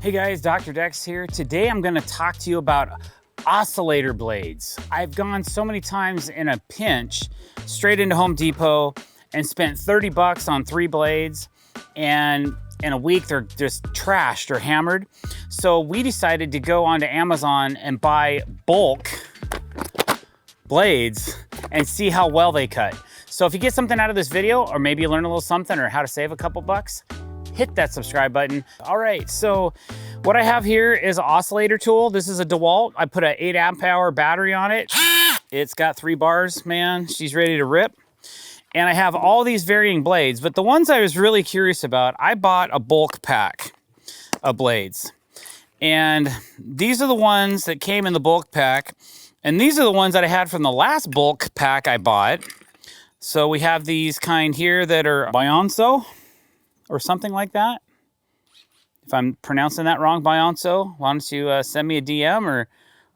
Hey guys, Dr. Dex here. Today I'm gonna talk to you about oscillator blades. I've gone so many times in a pinch straight into Home Depot and spent 30 bucks on 3 blades, and in a week they're just trashed or hammered. So we decided to go onto Amazon and buy bulk blades and see how well they cut. So if you get something out of this video, or maybe you learn a little something or how to save a couple bucks, hit that subscribe button. All right, so what I have here is an oscillator tool. This is a DeWalt. I put an 8 amp hour battery on it. It's got 3 bars, man. She's ready to rip. And I have all these varying blades, but the ones I was really curious about, I bought a bulk pack of blades. And these are the ones that came in the bulk pack. And these are the ones that I had from the last bulk pack I bought. So we have these kind here that are Bianso, or something like that. If I'm pronouncing that wrong, Bianso, why don't you send me a DM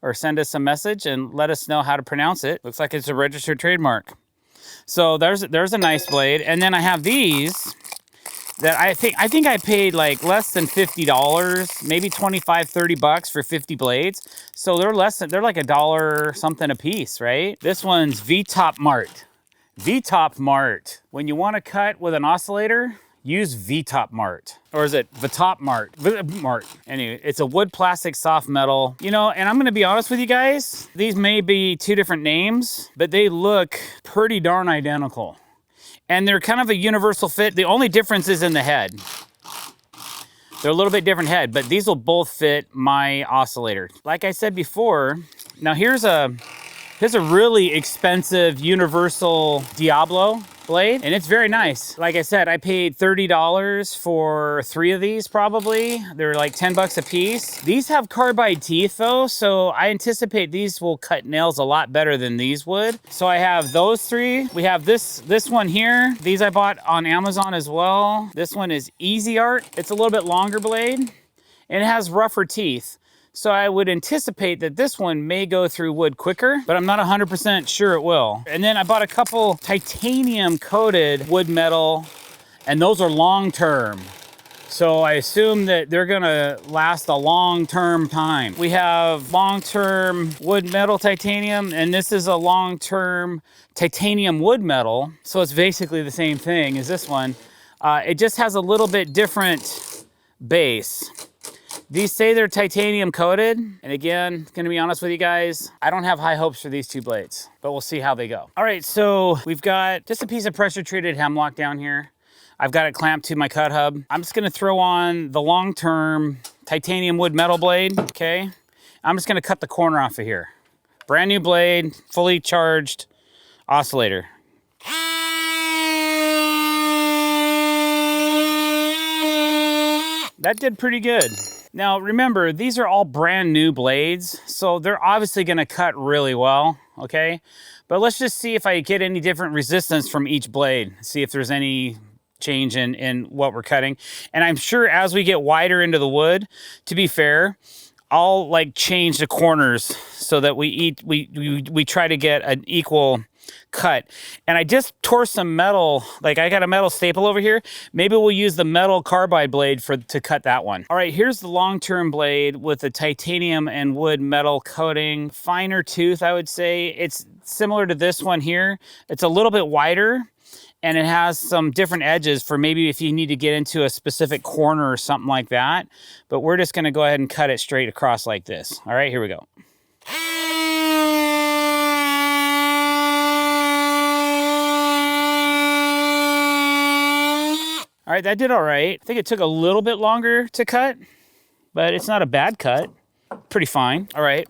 or send us a message and let us know how to pronounce it. Looks like it's a registered trademark. So there's a nice blade. And then I have these that I think I paid like less than $50, maybe 25, 30 bucks for 50 blades. So they're like $1 something a piece, right? This one's Vtopmart. Vtopmart. When you want to cut with an oscillator, use Vtopmart. Or is it Vtopmart? Vtopmart. Anyway, it's a wood plastic soft metal. You know, and I'm gonna be honest with you guys, these may be 2 different names, but they look pretty darn identical. And they're kind of a universal fit. The only difference is in the head. They're a little bit different head, but these will both fit my oscillator. Like I said before, now here's a really expensive universal Diablo blade, and it's very nice. Like I said, I paid $30 for 3 of these probably. They're like 10 bucks a piece. These have carbide teeth though, so I anticipate these will cut nails a lot better than these would. So I have those 3. We have this one here. These I bought on Amazon as well. This one is EZarc. It's a little bit longer blade, and it has rougher teeth. So I would anticipate that this one may go through wood quicker, but I'm not 100% sure it will. And then I bought a couple titanium coated wood metal, and those are long-term. So I assume that they're gonna last a long-term time. We have long-term wood metal titanium, and this is a long-term titanium wood metal. So it's basically the same thing as this one. It just has a little bit different base. These say they're titanium coated. And again, gonna be honest with you guys, I don't have high hopes for these 2 blades, but we'll see how they go. All right, so we've got just a piece of pressure treated hemlock down here. I've got it clamped to my cut hub. I'm just gonna throw on the long-term titanium wood metal blade, okay? I'm just gonna cut the corner off of here. Brand new blade, fully charged oscillator. That did pretty good. Now remember, these are all brand new blades, so they're obviously gonna cut really well, okay? But let's just see if I get any different resistance from each blade, see if there's any change in what we're cutting. And I'm sure as we get wider into the wood, to be fair, I'll like change the corners so that we try to get an equal cut. And I just tore some metal, like I got a metal staple over here. Maybe we'll use the metal carbide blade to cut that one. All right, here's the long-term blade with the titanium and wood metal coating. Finer tooth, I would say. It's similar to this one here. It's a little bit wider, and it has some different edges for maybe if you need to get into a specific corner or something like that. But we're just gonna go ahead and cut it straight across like this. All right, here we go. All right, that did all right. I think it took a little bit longer to cut, but it's not a bad cut. Pretty fine. All right,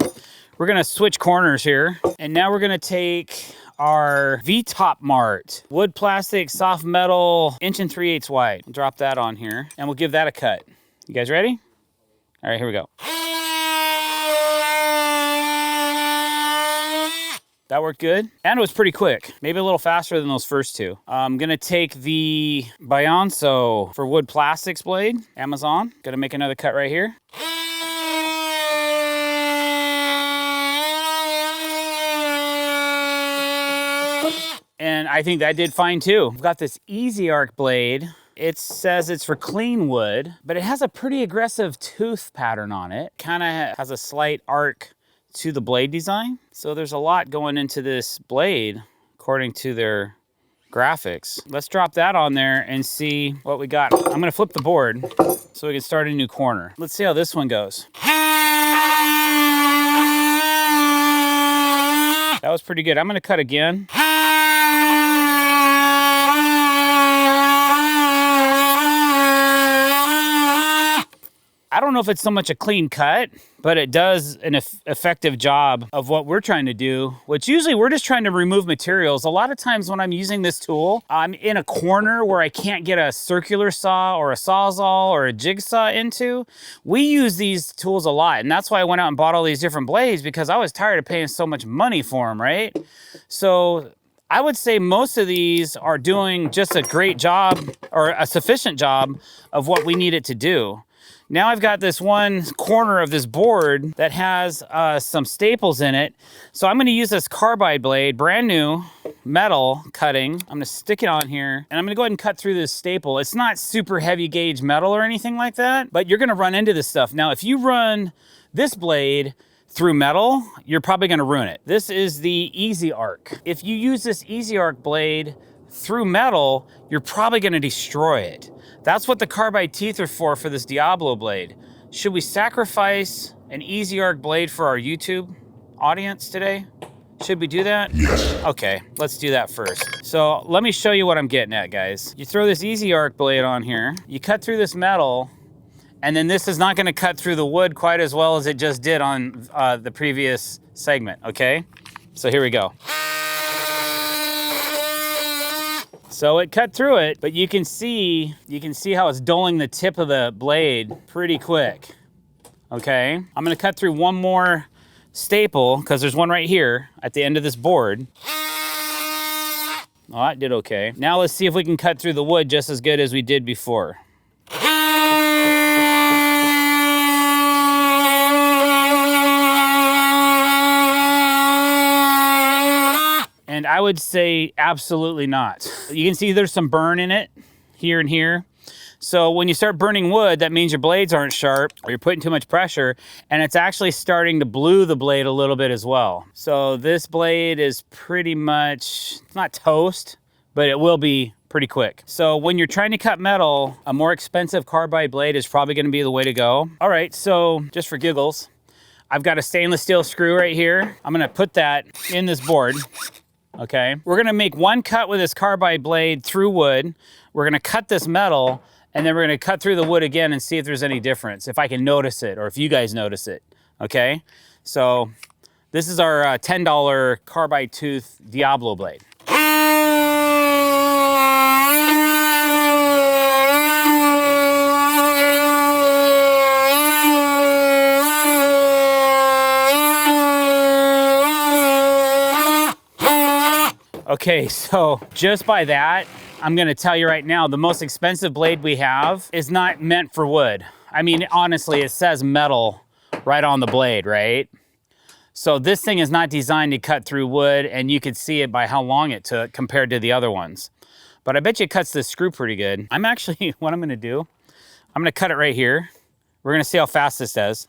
we're gonna switch corners here. And now we're gonna take our Vtopmart wood plastic soft metal 1 3/8 wide. Drop that on here and we'll give that a cut. You guys ready? All right, here we go. That worked good, and it was pretty quick. Maybe a little faster than those first 2. I'm gonna take the Bianso for wood plastics blade, Amazon. Gonna make another cut right here. And I think that did fine too. I've got this EZarc blade It says it's for clean wood, but it has a pretty aggressive tooth pattern on it. Kind of has a slight arc to the blade design. So there's a lot going into this blade according to their graphics. Let's drop that on there and see what we got. I'm gonna flip the board so we can start a new corner. Let's see how this one goes. That was pretty good. I'm gonna cut again. I don't know if it's so much a clean cut, but it does an effective job of what we're trying to do, which usually we're just trying to remove materials. A lot of times when I'm using this tool, I'm in a corner where I can't get a circular saw or a sawzall or a jigsaw into. We use these tools a lot, and that's why I went out and bought all these different blades, because I was tired of paying so much money for them, right? So I would say most of these are doing just a great job, or a sufficient job of what we need it to do. Now I've got this one corner of this board that has some staples in it. So I'm gonna use this carbide blade, brand new metal cutting. I'm gonna stick it on here and I'm gonna go ahead and cut through this staple. It's not super heavy gauge metal or anything like that, but you're gonna run into this stuff. Now, if you run this blade through metal, you're probably gonna ruin it. This is the EZarc. If you use this EZarc blade through metal, you're probably gonna destroy it. That's what the carbide teeth are for this Diablo blade. Should we sacrifice an EZarc blade for our YouTube audience today? Should we do that? Yes. Okay, let's do that first. So let me show you what I'm getting at, guys. You throw this EZarc blade on here, you cut through this metal, and then this is not gonna cut through the wood quite as well as it just did on the previous segment, okay? So here we go. So it cut through it, but you can see how it's dulling the tip of the blade pretty quick, okay? I'm gonna cut through one more staple, because there's one right here at the end of this board. Oh, that did okay. Now let's see if we can cut through the wood just as good as we did before. And I would say absolutely not. You can see there's some burn in it, here and here. So when you start burning wood, that means your blades aren't sharp, or you're putting too much pressure, and it's actually starting to blue the blade a little bit as well. So this blade is pretty much, it's not toast, but it will be pretty quick. So when you're trying to cut metal, a more expensive carbide blade is probably gonna be the way to go. All right, so just for giggles, I've got a stainless steel screw right here. I'm gonna put that in this board. Okay, we're gonna make one cut with this carbide blade through wood. We're gonna cut this metal, and then we're gonna cut through the wood again and see if there's any difference, if I can notice it, or if you guys notice it, okay? So this is our $10 carbide tooth Diablo blade. Okay, so just by that, I'm gonna tell you right now, the most expensive blade we have is not meant for wood. I mean, honestly, it says metal right on the blade, right? So this thing is not designed to cut through wood, and you could see it by how long it took compared to the other ones. But I bet you it cuts this screw pretty good. I'm actually, what I'm gonna do, I'm gonna cut it right here. We're gonna see how fast this does.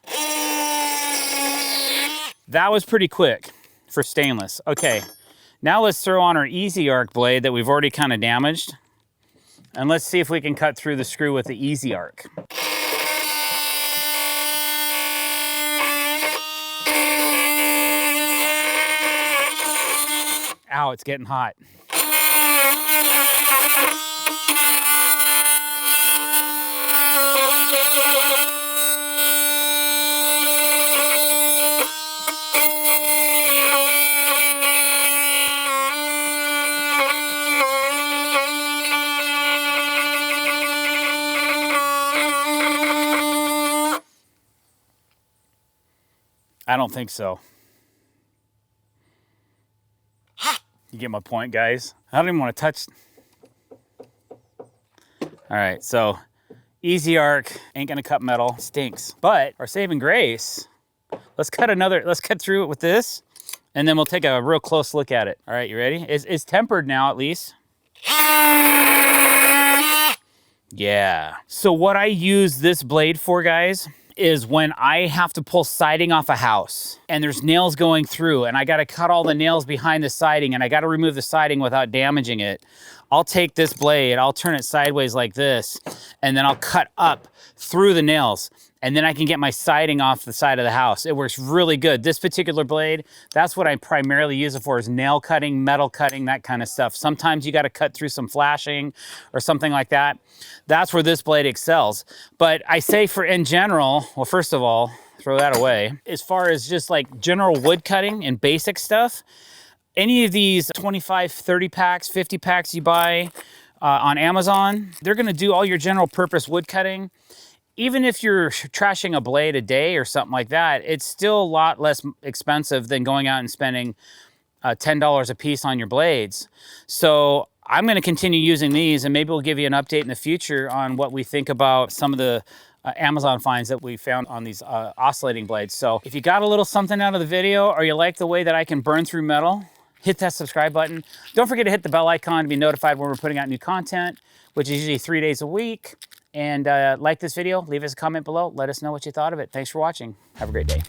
That was pretty quick for stainless. Okay. Now let's throw on our EZarc blade that we've already kind of damaged. And let's see if we can cut through the screw with the EZarc. Ow, it's getting hot. I don't think so. You get my point, guys? I don't even want to touch. All right, so EZarc ain't gonna cut metal, stinks. But our saving grace, let's cut through it with this, and then we'll take a real close look at it. All right, you ready? It's tempered now, at least. Yeah. So what I use this blade for, guys, is when I have to pull siding off a house and there's nails going through and I got to cut all the nails behind the siding and I got to remove the siding without damaging it. I'll take this blade, I'll turn it sideways like this, and then I'll cut up through the nails, and then I can get my siding off the side of the house. It works really good. This particular blade, that's what I primarily use it for, is nail cutting, metal cutting, that kind of stuff. Sometimes you got to cut through some flashing or something like that. That's where this blade excels. But I say for in general, well, first of all, throw that away. As far as just like general wood cutting and basic stuff, any of these 25, 30 packs, 50 packs you buy on Amazon, they're gonna do all your general purpose wood cutting. Even if you're trashing a blade a day or something like that, it's still a lot less expensive than going out and spending $10 a piece on your blades. So I'm gonna continue using these, and maybe we'll give you an update in the future on what we think about some of the Amazon finds that we found on these oscillating blades. So if you got a little something out of the video, or you like the way that I can burn through metal, hit that subscribe button. Don't forget to hit the bell icon to be notified when we're putting out new content, which is usually 3 days a week. And like this video, leave us a comment below. Let us know what you thought of it. Thanks for watching. Have a great day.